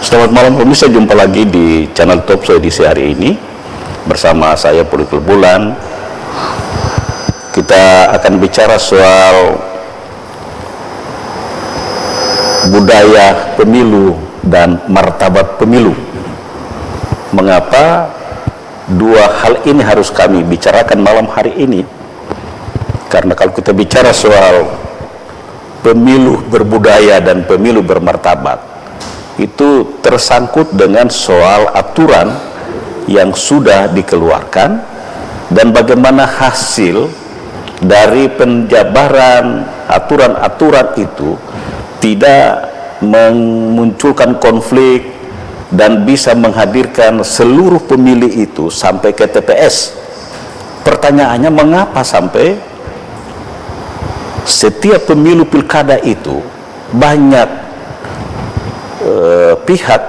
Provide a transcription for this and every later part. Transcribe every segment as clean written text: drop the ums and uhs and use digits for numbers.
Selamat malam pemirsa, jumpa lagi di channel Talkshow edisi hari ini bersama saya Polikul Bulan. Kita akan bicara soal budaya pemilu dan martabat pemilu. Mengapa dua hal ini harus kami bicarakan malam hari ini? Karena kalau kita bicara soal pemilu berbudaya dan pemilu bermartabat, itu tersangkut dengan soal aturan yang sudah dikeluarkan dan bagaimana hasil dari penjabaran aturan-aturan itu tidak memunculkan konflik dan bisa menghadirkan seluruh pemilih itu sampai ke TPS. Pertanyaannya, mengapa sampai setiap pemilu pilkada itu banyak pihak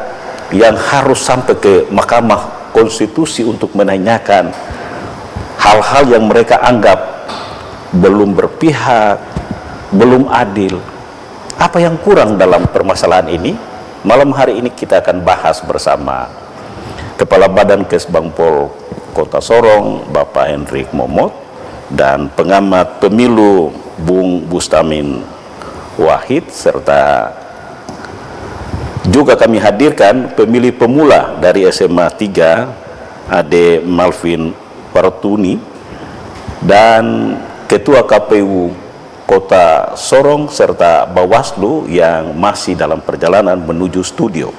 yang harus sampai ke Mahkamah Konstitusi untuk menanyakan hal-hal yang mereka anggap belum berpihak, belum adil. Apa yang kurang dalam permasalahan ini? Malam hari ini kita akan bahas bersama Kepala Badan Kesbangpol Kota Sorong, Bapak Hendrik Momot, dan pengamat pemilu Bung Bustamin Wahid, serta juga kami hadirkan pemilih pemula dari SMA 3 Ade Malvin Wartuni dan Ketua KPU Kota Sorong serta Bawaslu yang masih dalam perjalanan menuju studio.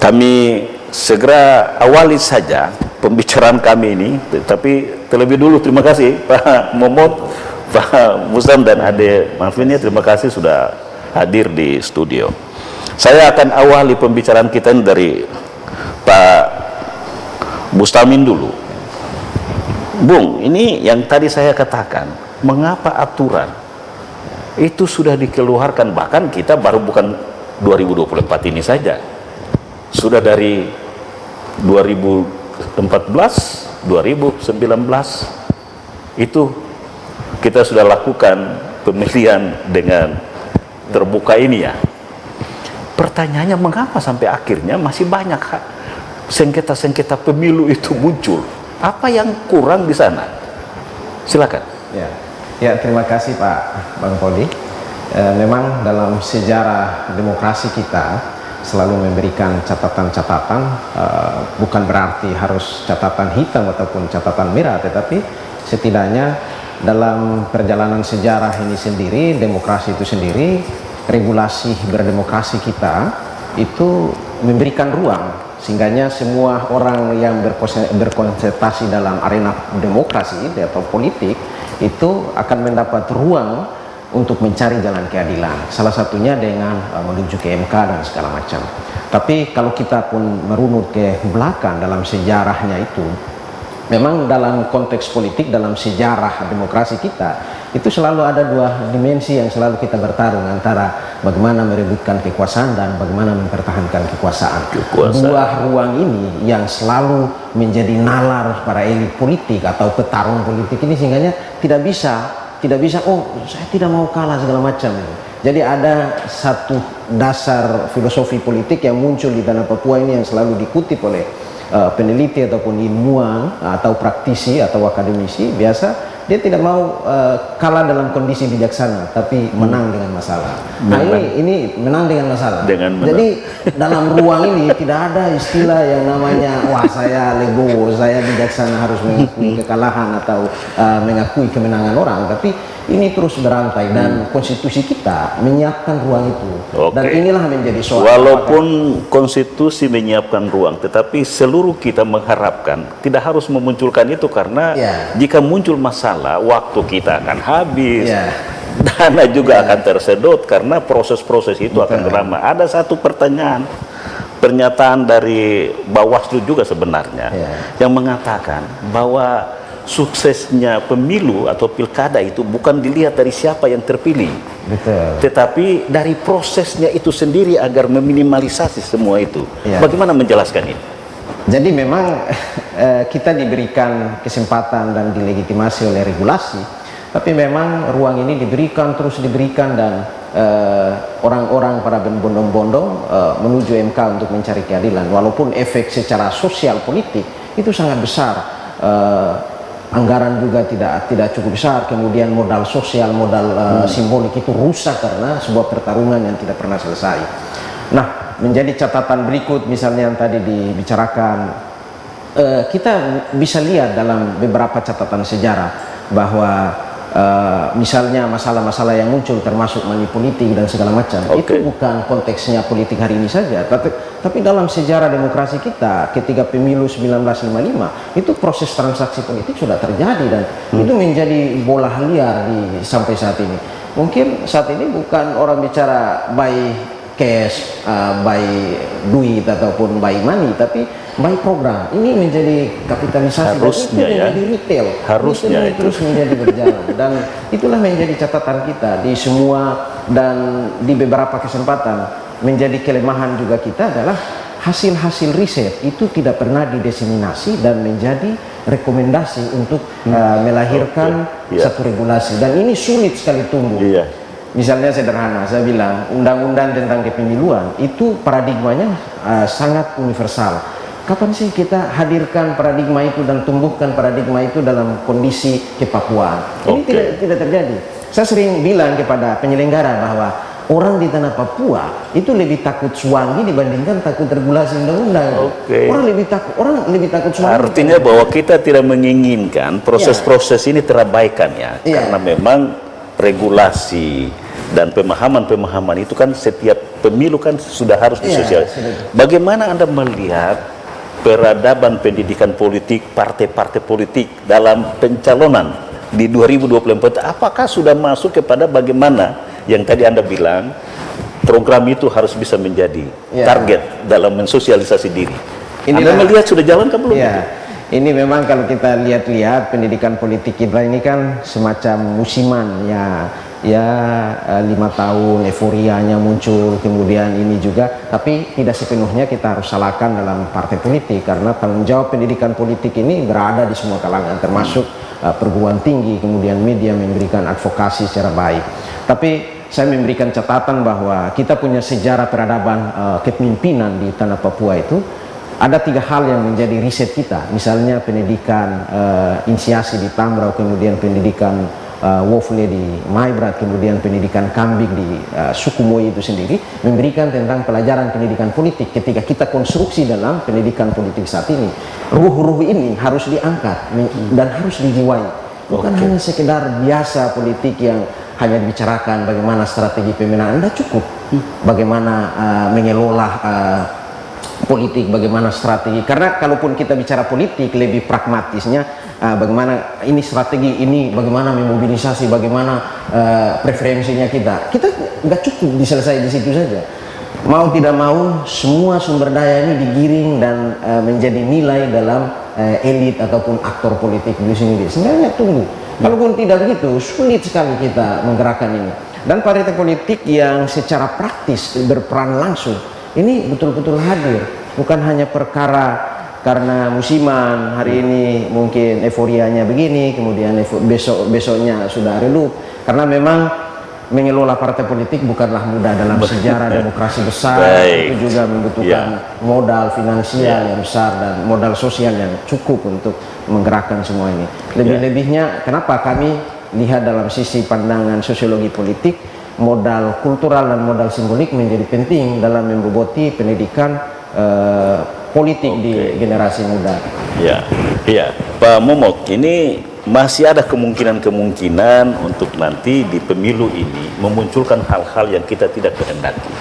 Kami segera awali saja pembicaraan kami ini, tapi terlebih dulu terima kasih Pak Momot, Pak Musam dan Ade Malvin, terima kasih sudah hadir di studio. Saya akan awali pembicaraan kita dari Pak Bustamin dulu. Bung, ini yang tadi saya katakan, mengapa aturan itu sudah dikeluarkan, bahkan kita baru bukan 2024 ini saja, sudah dari 2014, 2019 itu kita sudah lakukan pemilihan dengan terbuka ini ya. Pertanyaannya, mengapa sampai akhirnya masih banyak sengketa-sengketa pemilu itu muncul? Apa yang kurang di sana? Silakan. Ya, terima kasih Pak Bang Poli. Memang dalam sejarah demokrasi kita selalu memberikan catatan-catatan, bukan berarti harus catatan hitam ataupun catatan merah, tetapi setidaknya dalam perjalanan sejarah ini sendiri, demokrasi itu sendiri, regulasi berdemokrasi kita itu memberikan ruang sehingganya semua orang yang berkonsentrasi dalam arena demokrasi atau politik itu akan mendapat ruang untuk mencari jalan keadilan, salah satunya dengan menuju ke MK dan segala macam. Tapi kalau kita pun merunut ke belakang dalam sejarahnya itu, memang dalam konteks politik, dalam sejarah demokrasi kita itu selalu ada dua dimensi yang selalu kita bertarung, antara bagaimana merebutkan kekuasaan dan bagaimana mempertahankan kekuasaan. Dua ruang ini yang selalu menjadi nalar para elit politik atau petarung politik ini, sehingga tidak bisa oh saya tidak mau kalah segala macam. Jadi ada satu dasar filosofi politik yang muncul di tanah Papua ini yang selalu dikutip oleh peneliti ataupun ilmuwan atau praktisi atau akademisi biasa. Dia tidak mau kalah dalam kondisi bijaksana, tapi menang dengan masalah. Nah ini menang dengan masalah. Jadi dalam ruang ini tidak ada istilah yang namanya wah saya legowo, saya bijaksana harus mengakui kekalahan atau mengakui kemenangan orang. Tapi ini terus berantai dan konstitusi kita menyiapkan ruang itu. Dan inilah menjadi soal. Walaupun konstitusi menyiapkan ruang, tetapi seluruh kita mengharapkan tidak harus memunculkan itu, karena jika muncul masalah, waktu kita akan habis, dana juga akan tersedot karena proses-proses itu akan lama. Ada satu pernyataan dari Bawaslu juga sebenarnya yang mengatakan bahwa suksesnya pemilu atau pilkada itu bukan dilihat dari siapa yang terpilih, tetapi dari prosesnya itu sendiri agar meminimalisasi semua itu. Bagaimana menjelaskan ini? Jadi memang kita diberikan kesempatan dan dilegitimasi oleh regulasi, Tapi memang ruang ini terus diberikan, dan orang-orang para berbondong-bondong menuju MK untuk mencari keadilan, walaupun efek secara sosial politik itu sangat besar. Anggaran juga tidak cukup besar, kemudian modal sosial, modal simbolik itu rusak karena sebuah pertarungan yang tidak pernah selesai. Nah, menjadi catatan berikut misalnya yang tadi dibicarakan, kita bisa lihat dalam beberapa catatan sejarah bahwa misalnya masalah-masalah yang muncul termasuk money politik dan segala macam, itu bukan konteksnya politik hari ini saja, tapi dalam sejarah demokrasi kita ketika pemilu 1955 itu proses transaksi politik sudah terjadi, dan itu menjadi bola liar sampai saat ini. Mungkin saat ini bukan orang bicara by cash, by duit ataupun by money, tapi by program. Ini menjadi kapitalisasi, harusnya, dan itu menjadi retail, harusnya itu terus menjadi berjalan. Dan itulah menjadi catatan kita di semua, dan di beberapa kesempatan menjadi kelemahan juga kita adalah hasil-hasil riset itu tidak pernah didiseminasi dan menjadi rekomendasi untuk melahirkan satu regulasi, dan ini sulit sekali tumbuh. Misalnya sederhana, saya bilang undang-undang tentang kepemiluan itu paradigmanya sangat universal. Kapan sih kita hadirkan paradigma itu dan tumbuhkan paradigma itu dalam kondisi kepapuaan? Ini tidak terjadi. Saya sering bilang kepada penyelenggara bahwa orang di tanah Papua itu lebih takut Swangi dibandingkan takut regulasi undang-undang. Orang lebih takut Swangi. Artinya bahwa kita tidak menginginkan proses-proses ini terabaikan ya, karena memang regulasi dan pemahaman-pemahaman itu kan setiap pemilu kan sudah harus disosialisasikan. Bagaimana Anda melihat peradaban pendidikan politik partai-partai politik dalam pencalonan di 2024? Apakah sudah masuk kepada bagaimana yang tadi Anda bilang program itu harus bisa menjadi target dalam mensosialisasi diri? Anda melihat sudah jalan kan belum? Ini memang kalau kita lihat pendidikan politik kita ini kan semacam musiman ya 5 tahun euforianya muncul, kemudian ini juga, tapi tidak sepenuhnya kita harus salahkan dalam partai politik, karena tanggung jawab pendidikan politik ini berada di semua kalangan, termasuk perguruan tinggi, kemudian media memberikan advokasi secara baik. Tapi saya memberikan catatan bahwa kita punya sejarah peradaban kepemimpinan di tanah Papua itu. Ada 3 hal yang menjadi riset kita, misalnya pendidikan inisiasi di Tambrau, kemudian pendidikan Wofle di Maibrat, kemudian pendidikan Kambing di suku Moi itu sendiri, memberikan tentang pelajaran pendidikan politik. Ketika kita konstruksi dalam pendidikan politik saat ini, ruh-ruh ini harus diangkat dan harus dijiwai, bukan hanya sekedar biasa politik yang hanya dibicarakan bagaimana strategi pemenangan. Anda cukup bagaimana mengelola politik, bagaimana strategi, karena kalaupun kita bicara politik lebih pragmatisnya, bagaimana ini strategi ini, bagaimana memobilisasi, bagaimana preferensinya kita nggak cukup diselesai di situ saja. Mau tidak mau semua sumber daya ini digiring dan menjadi nilai dalam elit ataupun aktor politik di sini. Sebenarnya tunggu, kalaupun tidak begitu sulit sekali kita menggerakkan ini. Dan partai politik yang secara praktis berperan langsung ini betul-betul hadir, bukan hanya perkara karena musiman, hari ini mungkin euforianya begini, kemudian besoknya sudah redup. Karena memang mengelola partai politik bukanlah mudah dalam sejarah demokrasi besar. Itu juga membutuhkan modal finansial yang besar dan modal sosial yang cukup untuk menggerakkan semua ini. Lebih-lebihnya, kenapa kami lihat dalam sisi pandangan sosiologi politik, modal kultural dan modal simbolik menjadi penting dalam memboboti pendidikan politik di generasi muda. Pak Momok, ini masih ada kemungkinan untuk nanti di pemilu ini memunculkan hal-hal yang kita tidak kehendaki.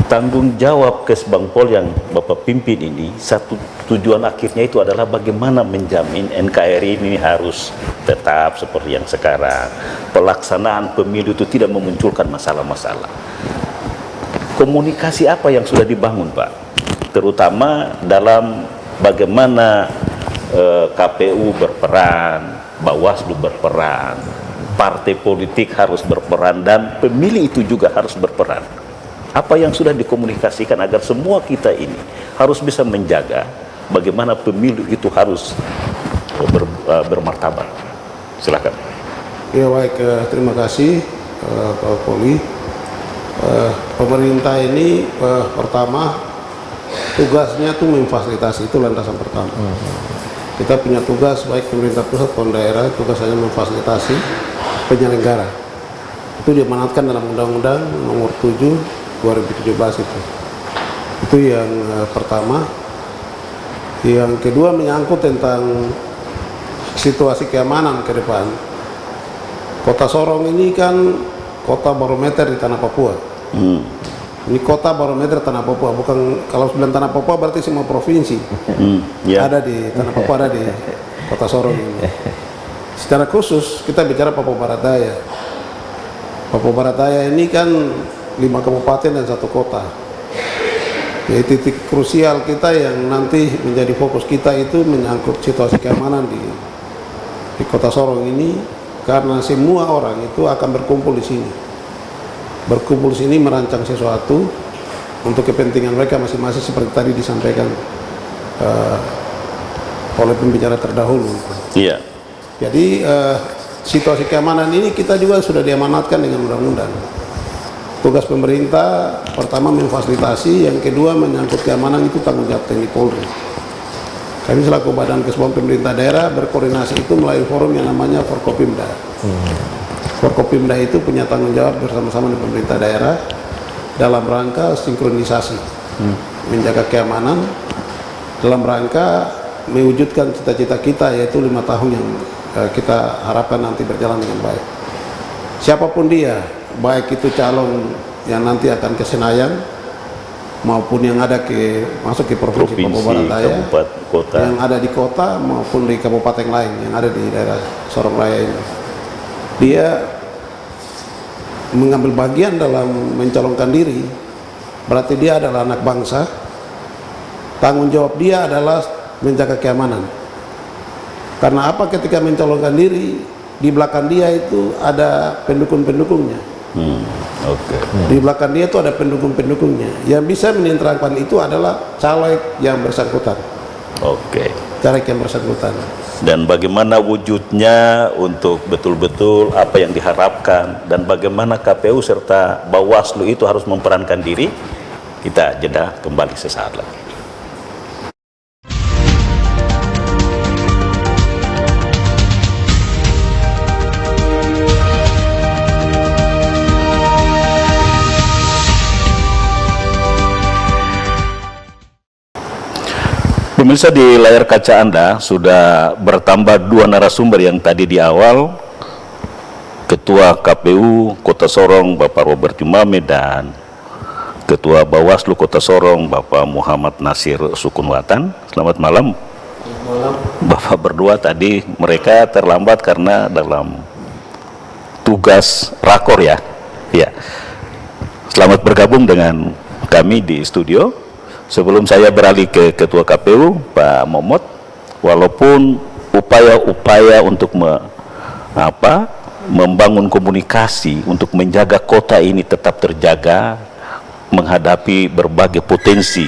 Tanggung jawab Kesbangpol yang Bapak pimpin ini, satu tujuan akhirnya itu adalah bagaimana menjamin NKRI ini harus tetap seperti yang sekarang. Pelaksanaan pemilu itu tidak memunculkan masalah-masalah. Komunikasi apa yang sudah dibangun, Pak? Terutama dalam bagaimana KPU berperan, Bawaslu berperan, partai politik harus berperan, dan pemilih itu juga harus berperan. Apa yang sudah dikomunikasikan agar semua kita ini harus bisa menjaga bagaimana pemilu itu harus bermartabat. Silakan. Ya baik, terima kasih Pak Poli. Pemerintah ini pertama tugasnya tuh memfasilitasi, itu landasan pertama. Kita punya tugas baik pemerintah pusat maupun daerah, tugasnya memfasilitasi penyelenggara. Itu diamanatkan dalam Undang-Undang Nomor 7 2017 itu. Itu yang pertama. Yang kedua menyangkut tentang situasi keamanan ke depan. Kota Sorong ini kan kota barometer di tanah Papua. Ini kota barometer tanah Papua, bukan kalau bilang tanah Papua berarti semua provinsi. Ada di tanah Papua, ada di kota Sorong ini. Secara khusus kita bicara Papua Barat Daya. Papua Barat Daya ini kan 5 kabupaten dan 1 kota. Jadi titik krusial kita yang nanti menjadi fokus kita itu menyangkut situasi keamanan di kota Sorong ini. Karena semua orang itu akan berkumpul di sini. Berkumpul di sini merancang sesuatu untuk kepentingan mereka masing-masing seperti tadi disampaikan oleh pembicara terdahulu. Iya. Jadi situasi keamanan ini kita juga sudah diamanatkan dengan undang-undang. Tugas pemerintah pertama memfasilitasi, yang kedua menyangkut keamanan itu tanggung jawab TNI Polri. Kami selaku Badan Kesebelasan Pemerintah Daerah berkoordinasi itu melalui forum yang namanya Forkopimda. Forkopimda itu punya tanggung jawab bersama-sama dengan pemerintah daerah dalam rangka sinkronisasi, menjaga keamanan, dalam rangka mewujudkan cita-cita kita yaitu 5 tahun yang kita harapkan nanti berjalan dengan baik. Siapapun dia, baik itu calon yang nanti akan ke Senayan maupun yang ada masuk ke provinsi Papua Barat Daya, kota, yang ada di kota maupun di kabupaten lain yang ada di daerah Sorong Raya ini, dia mengambil bagian dalam mencalonkan diri, berarti dia adalah anak bangsa. Tanggung jawab dia adalah menjaga keamanan. Karena apa? Ketika mencalonkan diri, di belakang dia itu ada pendukung-pendukungnya. Di belakang dia itu ada pendukung-pendukungnya. Yang bisa menerangkan itu adalah caleg yang bersangkutan. Caleg yang bersangkutan. Dan bagaimana wujudnya untuk betul-betul apa yang diharapkan dan bagaimana KPU serta Bawaslu itu harus memperankan diri, kita jeda kembali sesaat lagi. Pemirsa, di layar kaca Anda sudah bertambah 2 narasumber yang tadi di awal, Ketua KPU Kota Sorong Bapak Robert Jumame dan Ketua Bawaslu Kota Sorong Bapak Muhammad Nasir Sukunwatan. Selamat malam. Bapak berdua tadi mereka terlambat karena dalam tugas rakor ya. Ya. Selamat bergabung dengan kami di studio. Sebelum saya beralih ke Ketua KPU, Pak Momot, walaupun upaya-upaya untuk membangun komunikasi untuk menjaga kota ini tetap terjaga, menghadapi berbagai potensi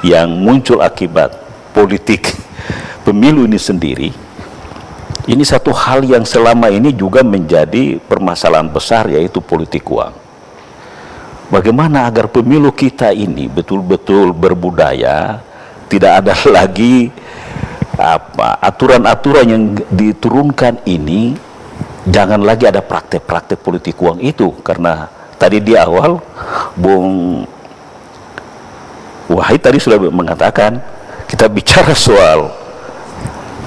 yang muncul akibat politik pemilu ini sendiri, ini satu hal yang selama ini juga menjadi permasalahan besar, yaitu politik uang. Bagaimana agar pemilu kita ini betul-betul berbudaya, tidak ada lagi aturan-aturan yang diturunkan ini, jangan lagi ada praktek-praktek politik uang itu. Karena tadi di awal Bung Wahid tadi sudah mengatakan, kita bicara soal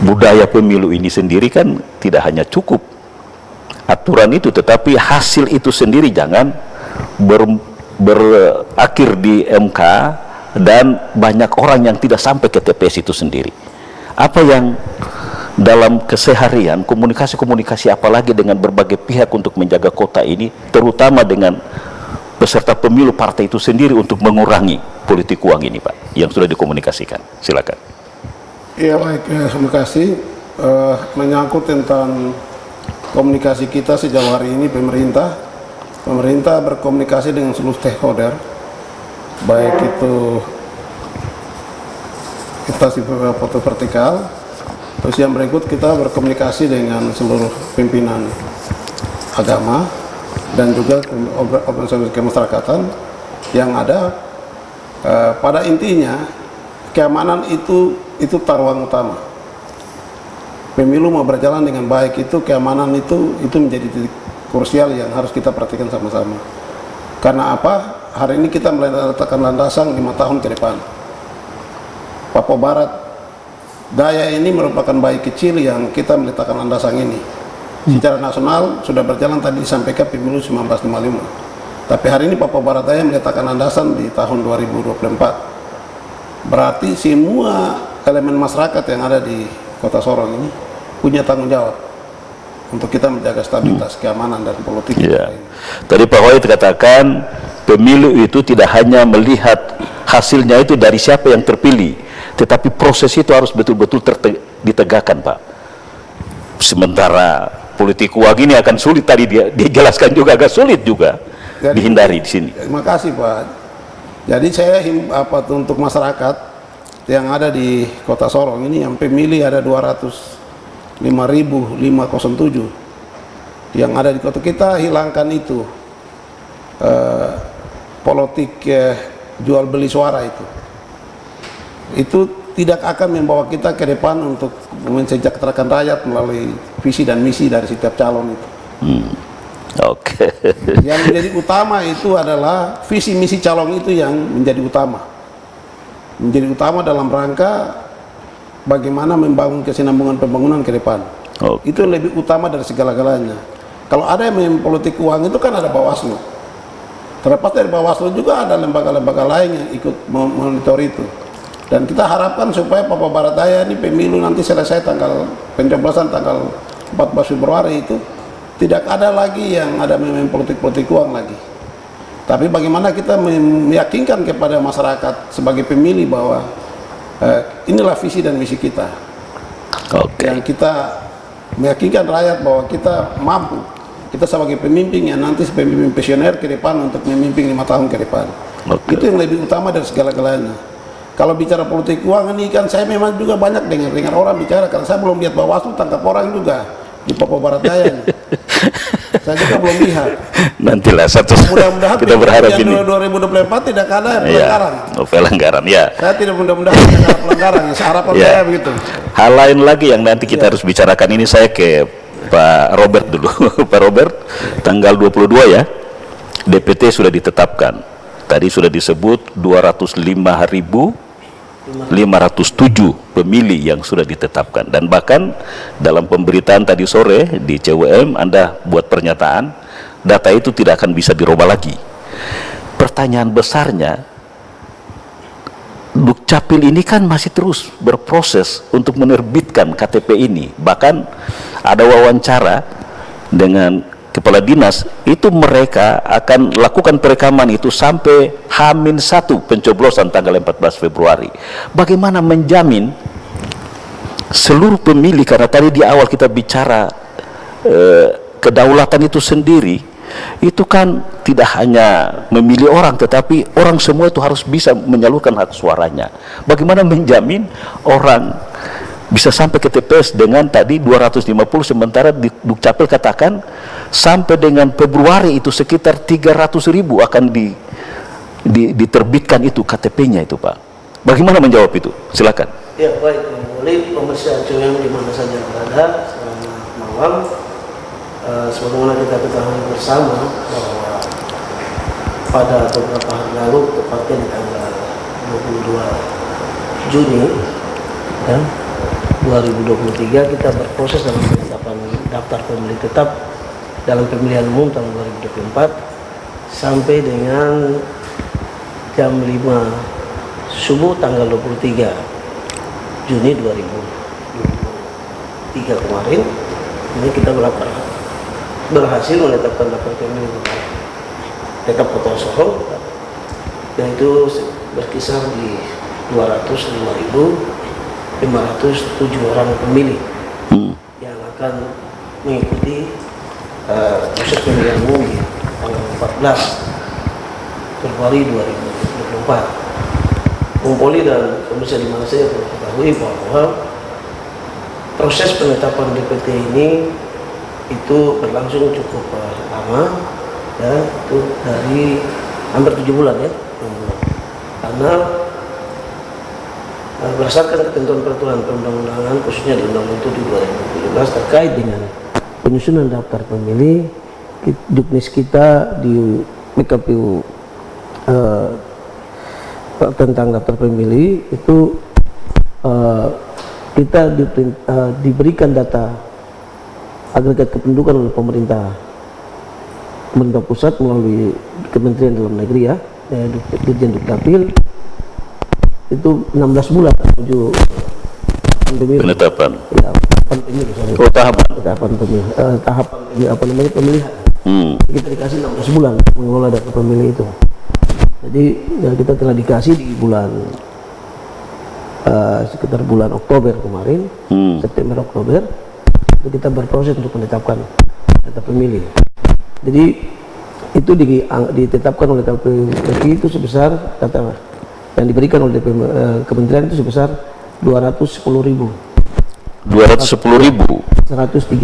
budaya pemilu ini sendiri kan tidak hanya cukup aturan itu, tetapi hasil itu sendiri jangan berakhir di MK dan banyak orang yang tidak sampai ke TPS itu sendiri. Apa yang dalam keseharian, komunikasi-komunikasi apalagi dengan berbagai pihak untuk menjaga kota ini, terutama dengan peserta pemilu partai itu sendiri untuk mengurangi politik uang ini, Pak, yang sudah dikomunikasikan. Silakan. Iya baik, terima kasih. Menyangkut tentang komunikasi kita sejauh hari ini, pemerintah berkomunikasi dengan seluruh stakeholder, baik itu instansi vertikal, terus yang berikut kita berkomunikasi dengan seluruh pimpinan agama dan juga organisasi kemasyarakatan yang ada pada intinya keamanan itu taruhan utama. Pemilu mau berjalan dengan baik itu keamanan itu menjadi titik krusial yang harus kita perhatikan sama-sama. Karena apa? Hari ini kita meletakkan landasan 5 tahun ke depan. Papua Barat Daya ini merupakan bayi kecil yang kita meletakkan landasan ini. Secara nasional sudah berjalan tadi disampaikan pemilu 1955. Tapi hari ini Papua Barat Daya meletakkan landasan di tahun 2024. Berarti semua elemen masyarakat yang ada di Kota Sorong ini punya tanggung jawab untuk kita menjaga stabilitas, keamanan dan politik. Ya. Tadi Pak Wahid katakan pemilu itu tidak hanya melihat hasilnya itu dari siapa yang terpilih, tetapi proses itu harus betul-betul ditegakkan, Pak. Sementara politik uang ini akan sulit, tadi dia jelaskan juga agak sulit juga. Jadi, dihindari di sini. Terima kasih, Pak. Jadi saya untuk masyarakat yang ada di Kota Sorong ini yang pemilih ada 205.507 yang ada di kota kita, hilangkan itu politik jual beli suara itu tidak akan membawa kita ke depan untuk mensejahterakan rakyat melalui visi dan misi dari setiap calon itu. Oke. Yang menjadi utama itu adalah visi misi calon itu yang menjadi utama. Menjadi utama dalam rangka bagaimana membangun kesinambungan pembangunan ke depan. Itu lebih utama dari segala-galanya. Kalau ada yang main politik uang itu kan ada Bawaslu. Terlepas dari Bawaslu juga ada lembaga-lembaga lain yang ikut memonitor itu. Dan kita harapkan supaya Papua Barat Daya ini pemilu nanti selesai pencoblosan tanggal 14 Februari itu tidak ada lagi yang ada main politik uang lagi. Tapi bagaimana kita meyakinkan kepada masyarakat sebagai pemilih bahwa inilah visi dan misi kita. Yang kita meyakinkan rakyat bahwa kita mampu, kita sebagai pemimpin yang nanti pemimpin visioner ke depan untuk memimpin 5 tahun ke depan. Itu yang lebih utama dari segala-galanya. Kalau bicara politik uang ini kan saya memang juga banyak dengar orang bicara, karena saya belum lihat Bawaslu tangkap orang juga di Papua Barat Daya ini. Saya juga belum lihat. Nantilah mudah-mudahan kita berharap ini 2024 tidak ada pelanggaran. Pelanggaran ya. Saya tidak mudah-mudahan tidak ada pelanggaran. Harapan saya begitu. Hal lain lagi yang nanti kita harus bicarakan ini, saya ke Pak Robert dulu. Pak Robert, tanggal 22 ya, DPT sudah ditetapkan. Tadi sudah disebut 205.507 pemilih yang sudah ditetapkan, dan bahkan dalam pemberitaan tadi sore di CWM Anda buat pernyataan data itu tidak akan bisa dirubah lagi. Pertanyaan besarnya, Dukcapil ini kan masih terus berproses untuk menerbitkan KTP ini. Bahkan ada wawancara dengan kepala dinas, itu mereka akan lakukan perekaman itu sampai H-1 pencoblosan tanggal 14 Februari. Bagaimana menjamin seluruh pemilih, karena tadi di awal kita bicara kedaulatan itu sendiri, itu kan tidak hanya memilih orang, tetapi orang semua itu harus bisa menyalurkan hak suaranya. Bagaimana menjamin orang bisa sampai ke TPS dengan tadi 250, sementara di Dukcapil katakan sampai dengan Februari itu sekitar 300.000 akan diterbitkan itu KTP-nya itu, Pak. Bagaimana menjawab itu? Silakan. Ya, baik, boleh pemirsa CWM di mana saja berada, selamat malam. Sebagaimana kita ketahui bersama bahwa pada beberapa hari lalu, tepatnya di tanggal 22 Juni ya, 2023, kita berproses dalam penetapan daftar pemilih tetap dalam pemilihan umum tahun 2024 sampai dengan jam 5 subuh tanggal 23 Juni 2023 kemarin. Ini kita berhasil menetapkan daftar pemilih tetap Kota Sorong, yaitu berkisar di 205.507 orang pemilih yang akan mengikuti proses pemilihan umum di tanggal 14 Februari 2024. Bung Poli dan pemirsa di mana saya perlu ketahui bahwa proses penetapan DPT ini itu berlangsung cukup lama, ya, itu dari hampir 7 bulan ya, 6 bulan. Karena berdasarkan ketentuan peraturan perundang-undangan, khususnya di Undang-Undang 7 2017 terkait dengan penyusunan daftar pemilih, juknis kita di PKPU tentang daftar pemilih itu kita diberikan data agregat kependudukan oleh pemerintah pusat melalui Kementerian Dalam Negeri ya, Dirjen Dukcapil, itu 16 bulan menuju pemilu. Penetapan. Ya, pemilu, sorry. Oh, tahapan. Tahapan pemilu, tahapan apa namanya pemilihan. Kita dikasih 16 bulan mengelola data pemilih itu. Jadi ya, kita telah dikasih di bulan sekitar bulan Oktober kemarin, September Oktober, itu kita berproses untuk menetapkan data pemilih. Jadi itu ditetapkan oleh KPU RI itu sebesar data yang diberikan oleh kementerian itu sebesar 210.000. 210.000. 135.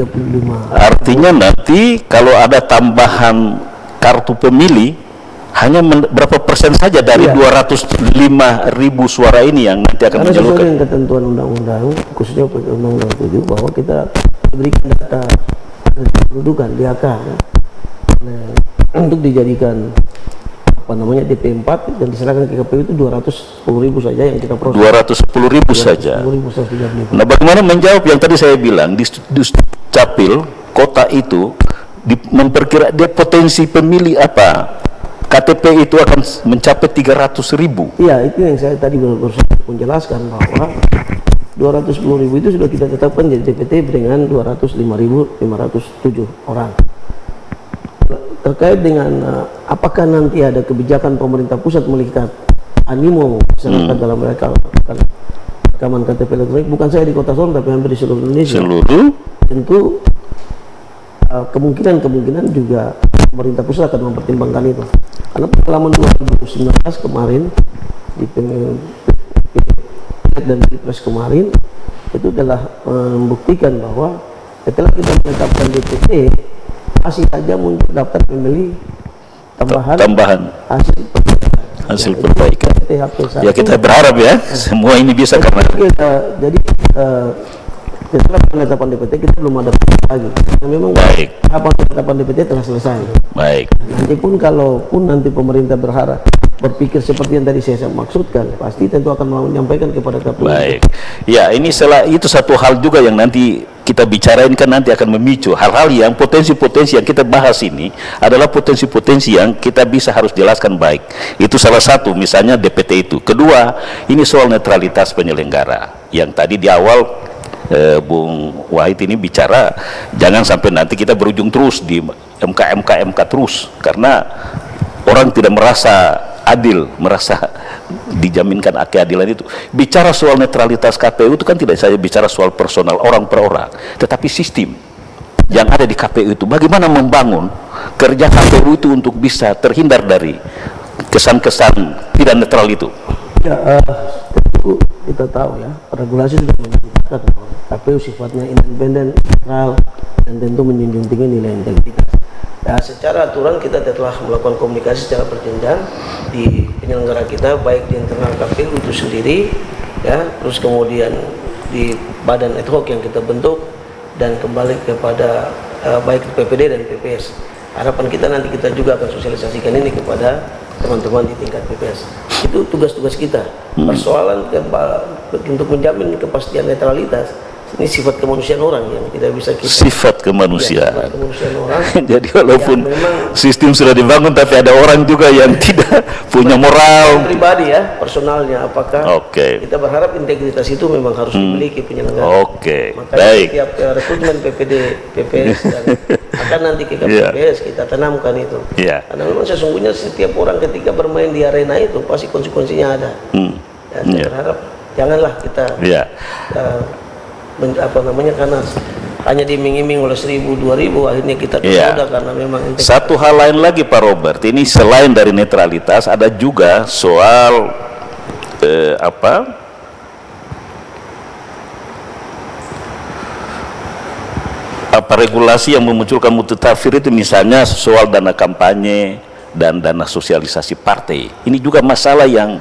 Artinya nanti kalau ada tambahan kartu pemilih hanya berapa persen saja dari 205.000 suara ini yang nanti akan Karena sesuai menyalurkan. dengan ketentuan undang-undang, khususnya undang-undang 7, bahwa kita diberikan data kependudukan DAK ya, untuk dijadikan apa namanya DP4 dan diserahkan ke KPU itu 210.000 saja yang kita proses. 210.000 saja. 210.000. Nah, bagaimana menjawab yang tadi saya bilang di Dukcapil kota itu memperkira dia potensi pemilih apa? KTP itu akan mencapai 300.000. Iya, itu yang saya tadi berusaha menjelaskan bahwa 210.000 itu sudah kita tetapkan jadi DPT dengan 205.507 orang. Terkait dengan apakah nanti ada kebijakan pemerintah pusat melihat animo masyarakat dalam rekaman KTP elektronik, bukan saya di Kota Sorong tapi hampir di seluruh Indonesia. Tentu kemungkinan juga pemerintah pusat akan mempertimbangkan itu. Karena pengalaman 2019 kemarin di dan Pilpres kemarin itu telah membuktikan bahwa setelah kita menetapkan DPT masih saja muncul daftar pemilih tambahan hasil perbaikan. Ya, kita berharap ya semua ini bisa karena jadi setelah penetapan DPT kita belum ada lagi. Nah, memang penetapan DPT telah selesai. Baik. Nanti pun kalaupun nanti pemerintah berpikir seperti yang tadi saya maksudkan, pasti tentu akan menyampaikan kepada KPU. Baik. Ya, ini itu satu hal juga yang nanti kita bicarain, kan nanti akan memicu hal-hal yang potensi-potensi yang kita bahas ini adalah potensi-potensi yang kita bisa harus jelaskan baik. Itu salah satu, misalnya DPT itu. Kedua, ini soal netralitas penyelenggara. Yang tadi di awal Bung Wahid ini bicara jangan sampai nanti kita berujung terus di MK terus, karena orang tidak merasa adil, merasa dijaminkan keadilan itu. Bicara soal netralitas KPU itu kan tidak saja bicara soal personal orang per orang, tetapi sistem yang ada di KPU itu bagaimana membangun kerja KPU itu untuk bisa terhindar dari kesan-kesan tidak netral itu. Ya, tentu kita tahu ya, regulasi sudah menyebutkan bahwa KPU sifatnya independen, netral, dan tentu menjunjung tinggi nilai integritas. Ya, secara aturan kita telah melakukan komunikasi secara berjenjang di penyelenggara kita, baik di internal KPU itu sendiri, ya, terus kemudian di badan ad hoc yang kita bentuk, dan kembali kepada baik PPD dan PPS. Harapan kita nanti kita juga akan sosialisasikan ini kepada teman-teman di tingkat PPS. Itu tugas-tugas kita. Persoalan untuk menjamin kepastian netralitas, ini sifat kemanusiaan orang yang tidak bisa kita. Sifat kemanusiaan. Ya, sifat kemanusiaan orang. Jadi walaupun sistem sudah dibangun, tapi ada orang juga yang tidak punya moral pribadi ya, personalnya. Apakah kita berharap integritas itu memang harus dimiliki penyelenggara. Makanya baik. Setiap rekrutmen PPD, PPS dan akan nanti ke PPS kita tanamkan itu. Karena memang sesungguhnya setiap orang ketika bermain di arena itu pasti konsekuensinya ada. Saya berharap janganlah kita karena hanya diiming-iming oleh 1.000, 2.000 akhirnya kita tergoda karena memang satu hal lain lagi Pak Robert, ini selain dari netralitas ada juga soal regulasi yang memunculkan mutakhir itu misalnya soal dana kampanye dan dana sosialisasi partai. Ini juga masalah yang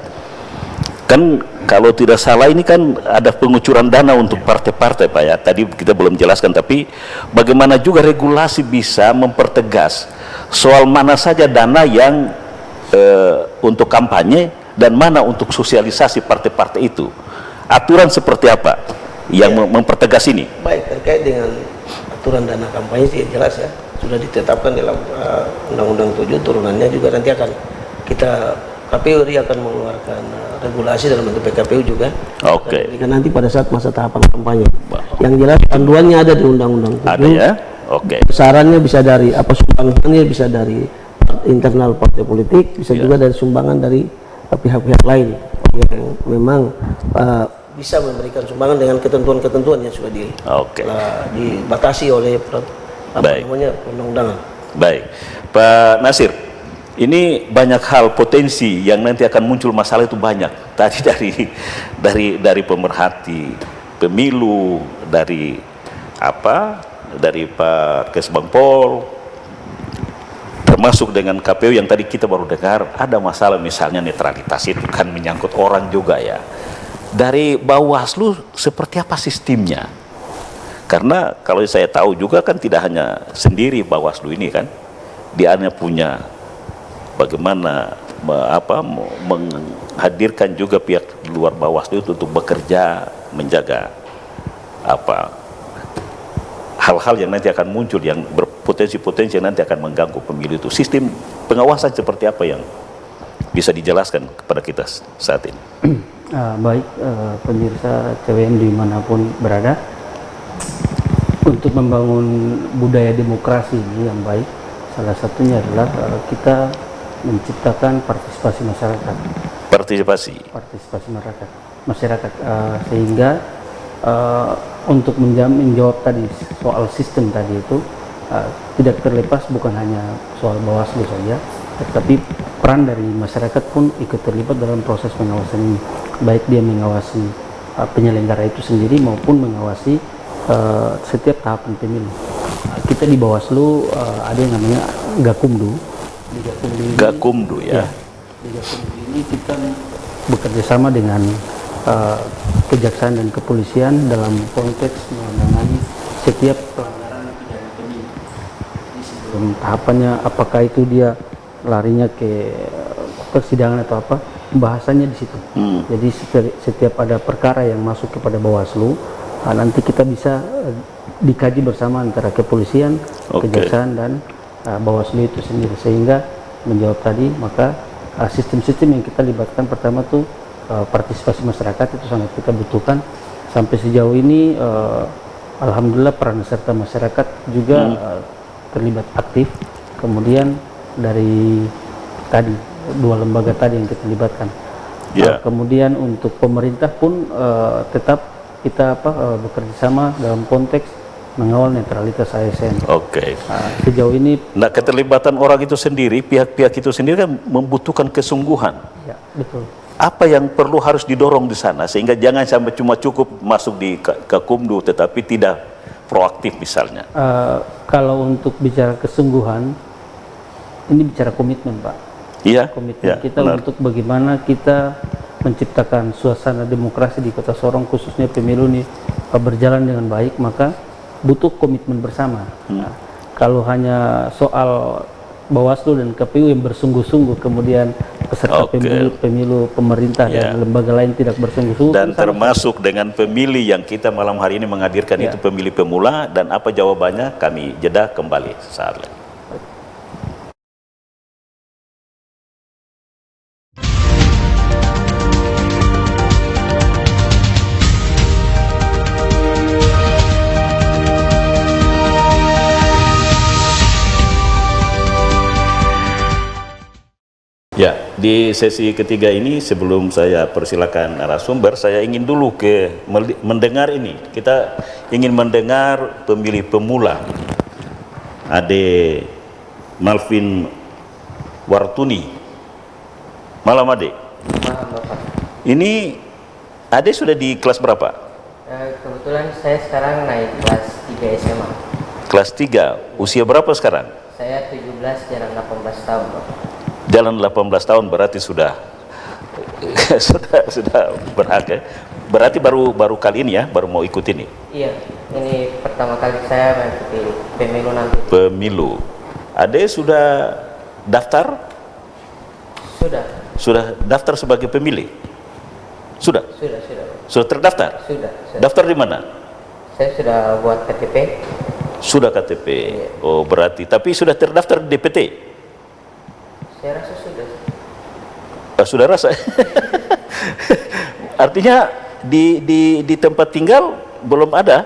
kan kalau tidak salah ini kan ada pengucuran dana untuk partai-partai Pak ya. Tadi kita belum jelaskan, tapi bagaimana juga regulasi bisa mempertegas soal mana saja dana yang untuk kampanye dan mana untuk sosialisasi partai-partai itu. Aturan seperti apa yang mempertegas ini? Baik, terkait dengan aturan dana kampanye sih jelas ya, sudah ditetapkan dalam Undang-Undang 7, turunannya juga nanti akan kita, KPU akan mengeluarkan regulasi dalam bentuk PKPU juga. Oke. Nanti pada saat masa tahapan kampanye. Yang jelas panduannya ada di Undang-Undang 7. Ada ya? Oke. Besarannya bisa dari sumbangannya bisa dari internal partai politik, bisa juga dari sumbangan dari pihak-pihak lain yang memang bisa memberikan sumbangan dengan ketentuan-ketentuan yang sudah dibatasi oleh undang-undangan. Baik, Pak Nasir, ini banyak hal potensi yang nanti akan muncul masalah itu banyak. Tadi dari pemerhati pemilu, dari Pak Kesbang Pol, termasuk dengan KPU yang tadi kita baru dengar ada masalah misalnya netralitas itu kan menyangkut orang juga ya. Dari Bawaslu seperti apa sistemnya? Karena kalau saya tahu juga kan tidak hanya sendiri Bawaslu ini kan, dia hanya punya bagaimana menghadirkan juga pihak di luar Bawaslu itu untuk bekerja menjaga hal-hal yang nanti akan muncul yang berpotensi-potensi yang nanti akan mengganggu pemilu itu. Sistem pengawasan seperti apa yang bisa dijelaskan kepada kita saat ini? Baik, pemirsa CWM dimanapun berada, untuk membangun budaya demokrasi ini yang baik, salah satunya adalah kita menciptakan partisipasi masyarakat. Partisipasi masyarakat, sehingga untuk menjawab tadi soal sistem tadi itu tidak terlepas bukan hanya soal Bawaslu saja, tetapi peran dari masyarakat pun ikut terlibat dalam proses pengawasan ini, baik dia mengawasi penyelenggara itu sendiri maupun mengawasi setiap tahapan pemilu. Kita di Bawaslu ada yang namanya Gakumdu. Di Gakumdu ya. Di Gakumdu ini kita bekerja sama dengan kejaksaan dan kepolisian dalam konteks menangani setiap pelanggaran pidana pemilu. Sebelum tahapannya, apakah itu dia larinya ke persidangan atau apa, pembahasannya di situ. Jadi setiap ada perkara yang masuk kepada Bawaslu, nanti kita bisa dikaji bersama antara kepolisian, kejaksaan dan Bawaslu itu sendiri, sehingga menjawab tadi, maka sistem-sistem yang kita libatkan pertama tuh partisipasi masyarakat itu sangat kita butuhkan. Sampai sejauh ini alhamdulillah peran serta masyarakat juga terlibat aktif. Kemudian dari tadi dua lembaga tadi yang kita libatkan. Kemudian untuk pemerintah pun tetap kita bekerja sama dalam konteks mengawal netralitas ASN. Sejauh ini, nah, keterlibatan orang itu sendiri, pihak-pihak itu sendiri kan membutuhkan kesungguhan. Ya, betul. Apa yang perlu harus didorong di sana sehingga jangan sampai cuma cukup masuk di Gakumdu tetapi tidak proaktif misalnya? Kalau untuk bicara kesungguhan, ini bicara komitmen, Pak. Iya. Komitmen kita untuk bagaimana kita menciptakan suasana demokrasi di Kota Sorong, khususnya pemilu ini berjalan dengan baik, maka butuh komitmen bersama. Nah, kalau hanya soal Bawaslu dan KPU yang bersungguh-sungguh, kemudian peserta pemilu pemerintah dan lembaga lain tidak bersungguh-sungguh, dan termasuk dengan pemilih yang kita malam hari ini menghadirkan itu pemilih pemula, dan apa jawabannya kami jeda kembali saat lagi. Ya, di sesi ketiga ini sebelum saya persilakan narasumber, saya ingin dulu mendengar ini. Kita ingin mendengar pemilih pemula, Ade Malvin Wartuni. Malam Ade. Malam Bapak. Ini Ade sudah di kelas berapa? Kebetulan saya sekarang naik kelas 3 SMA. Kelas 3. Usia berapa sekarang? Saya 17 jalan 18 tahun, Pak. Jalan 18 tahun berarti sudah sudah berhak ya. Berarti baru kali ini ya, baru mau ikut ini. Iya, ini pertama kali saya mengikuti pemilu nanti. Pemilu. Ade sudah daftar? Sudah, Sudah daftar sebagai pemilih? Sudah? sudah. Sudah terdaftar? Sudah. Daftar di mana? Saya sudah buat KTP. Sudah KTP. Oh, berarti tapi sudah terdaftar di DPT? Saya rasa sudah. Sudah rasa. Artinya di tempat tinggal belum ada.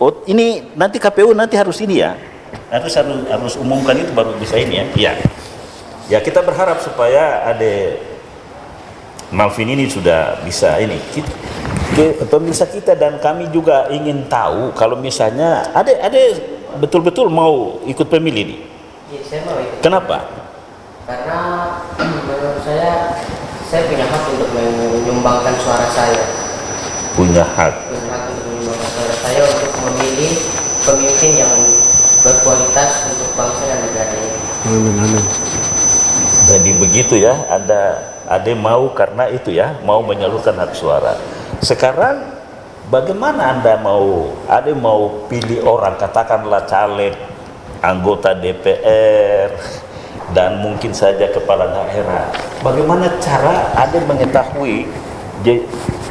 Oh, ini nanti KPU nanti harus ini ya. Harus umumkan itu baru bisa ini ya. Iya. Ya, kita berharap supaya Ade Malvin ini sudah bisa ini. Pemirsa kita dan kami juga ingin tahu kalau misalnya Ade betul-betul mau ikut pemilih ini. Iya, saya mau ikut. Kenapa? Karena menurut saya punya hak untuk menyumbangkan suara saya. Punya hak. Punya hak untuk menyumbangkan suara saya untuk memilih pemimpin yang berkualitas untuk bangsa dan negara ini. Amin. Jadi begitu ya, Ade mau karena itu ya, mau menyalurkan hak suara. Sekarang bagaimana Ade mau pilih orang, katakanlah caleg, anggota DPR, dan mungkin saja kepala daerah. Bagaimana cara Ade mengetahui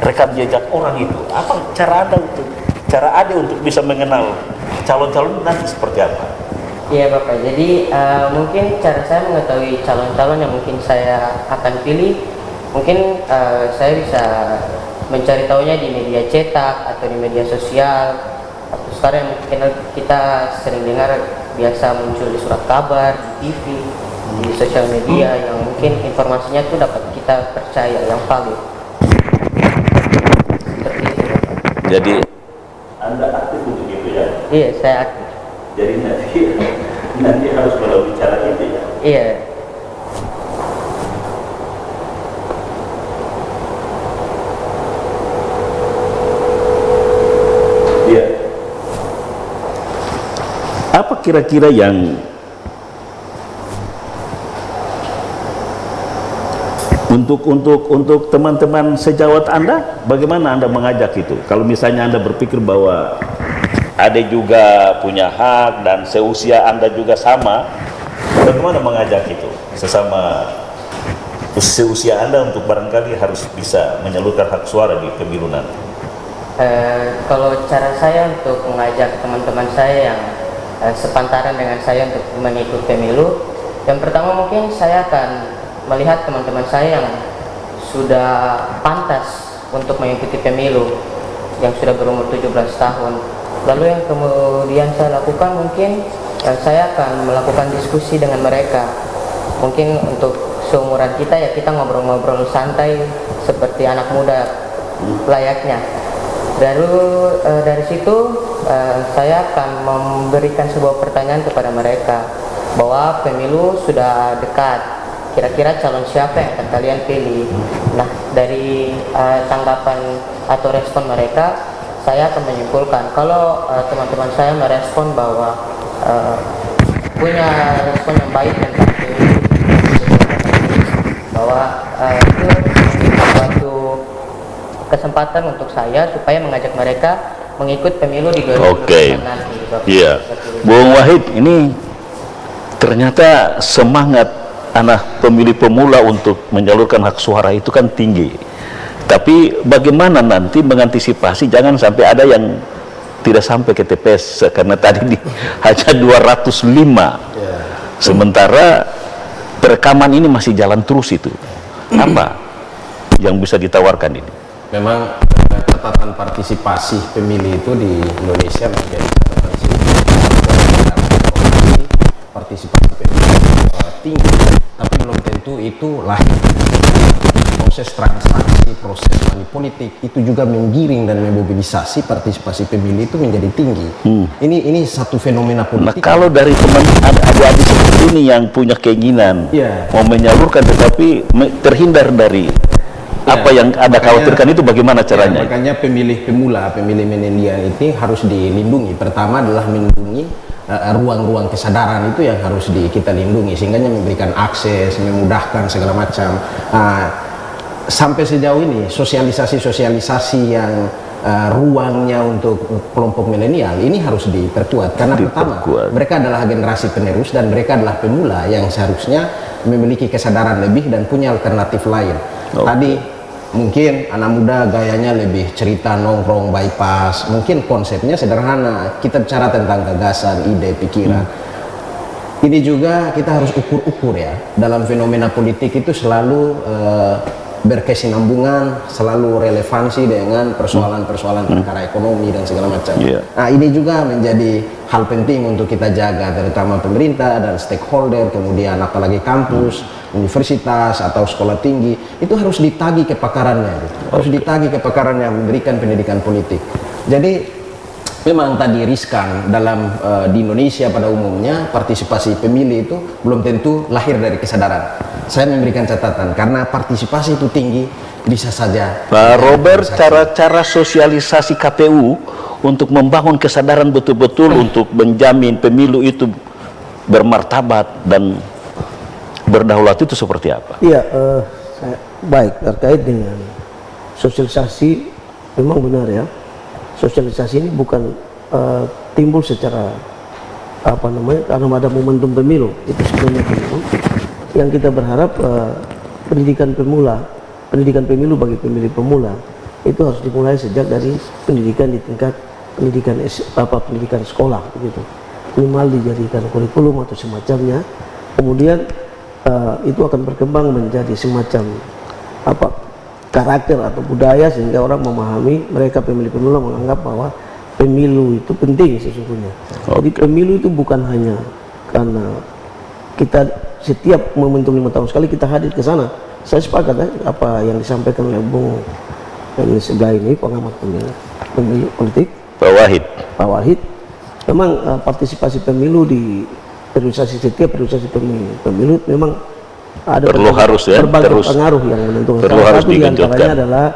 rekam jejak orang itu? Apa cara Ade untuk bisa mengenal calon-calon nanti seperti apa? Iya Bapak, jadi mungkin cara saya mengetahui calon-calon yang mungkin saya akan pilih, mungkin saya bisa mencari tahunya di media cetak atau di media sosial, atau sekarang yang kita sering dengar biasa muncul di surat kabar, di TV, di sosial media, yang mungkin informasinya itu dapat kita percaya, yang valid. Seperti itu Bapak. Jadi Anda aktif untuk itu ya? Iya, saya aktif. Jadi nanti harus melalui cara itu ya? Iya. Iya. Apa kira-kira yang untuk teman-teman sejawat Anda, bagaimana Anda mengajak itu? Kalau misalnya Anda berpikir bahwa ada juga punya hak dan seusia Anda juga sama, bagaimana mengajak itu sesama seusia Anda untuk barangkali harus bisa menyalurkan hak suara di pemilu nanti? Kalau cara saya untuk mengajak teman-teman saya yang sepantaran dengan saya untuk mengikuti pemilu, yang pertama mungkin saya akan melihat teman-teman saya yang sudah pantas untuk mengikuti pemilu, yang sudah berumur 17 tahun. Lalu yang kemudian saya lakukan mungkin saya akan melakukan diskusi dengan mereka. Mungkin untuk seumuran kita ya, kita ngobrol-ngobrol santai seperti anak muda layaknya. Dari situ saya akan memberikan sebuah pertanyaan kepada mereka bahwa pemilu sudah dekat. Kira-kira calon siapa yang akan kalian pilih? Nah, dari tanggapan atau respon mereka, saya akan menyimpulkan kalau teman-teman saya merespon bahwa punya respon yang baik tentang pemilu, bahwa itu suatu kesempatan untuk saya supaya mengajak mereka mengikut pemilu di 2024 nanti. Iya. Bung Wahid, ini ternyata semangat anak pemilih pemula untuk menyalurkan hak suara itu kan tinggi. Tapi bagaimana nanti mengantisipasi jangan sampai ada yang tidak sampai ke TPS karena tadi hanya 205. Sementara perekaman ini masih jalan terus itu. Apa yang bisa ditawarkan ini? Memang catatan partisipasi pemilih itu di Indonesia menjadi catatan signifikan. Partisipasi pemilih tinggi, tapi belum tentu itu lahir. Proses transaksi, proses money politik itu juga menggiring dan memobilisasi partisipasi pemilih itu menjadi tinggi. Ini satu fenomena politik. Nah, kalau dari teman adik-adik seperti ini yang punya keinginan mau menyalurkan tetapi terhindar dari apa yang Anda khawatirkan, itu bagaimana caranya? Makanya pemilih pemula, pemilih milenial ini harus dilindungi. Pertama adalah melindungi ruang-ruang kesadaran itu yang harus kita lindungi, sehingga memberikan akses, memudahkan segala macam. Sampai sejauh ini sosialisasi yang ruangnya untuk kelompok milenial ini harus diperkuat, karena pertama mereka adalah generasi penerus dan mereka adalah pemula yang seharusnya memiliki kesadaran lebih dan punya alternatif lain. Tadi mungkin anak muda gayanya lebih cerita nongkrong bypass, mungkin konsepnya sederhana, kita bicara tentang gagasan, ide, pikiran. Ini juga kita harus ukur-ukur ya, dalam fenomena politik itu selalu berkesinambungan, selalu relevansi dengan persoalan-persoalan perkara ekonomi dan segala macam. Nah, ini juga menjadi hal penting untuk kita jaga, terutama pemerintah dan stakeholder, kemudian apalagi kampus, universitas atau sekolah tinggi, itu harus ditagih kepakarannya, harus ditagih kepakarannya memberikan pendidikan politik. Jadi memang tadi riskan dalam di Indonesia pada umumnya partisipasi pemilih itu belum tentu lahir dari kesadaran. Saya memberikan catatan karena partisipasi itu tinggi, bisa saja. Pak Robert, cara-cara sosialisasi KPU untuk membangun kesadaran betul-betul untuk menjamin pemilu itu bermartabat dan berdaulat itu seperti apa? Iya, baik, terkait dengan sosialisasi memang benar ya. Sosialisasi ini bukan timbul secara apa namanya karena ada momentum pemilu, itu sebenarnya pemilu. Yang kita berharap pendidikan pemilu bagi pemilih pemula itu harus dimulai sejak dari pendidikan di tingkat pendidikan sekolah begitu, minimal dijadikan kurikulum atau semacamnya. Kemudian itu akan berkembang menjadi semacam karakter atau budaya, sehingga orang memahami, mereka pemilih pemula menganggap bahwa pemilu itu penting sesungguhnya. Jadi pemilu itu bukan hanya karena kita setiap momentum 5 tahun sekali kita hadir ke sana. Saya sepakat apa yang disampaikan oleh Bung Segai ini, pengamat pemilu politik, Pak Wahid. Memang partisipasi pemilu di setiap periodisasi pemilu memang ada berbagai pengaruh yang menentukan. Salah satu diantaranya adalah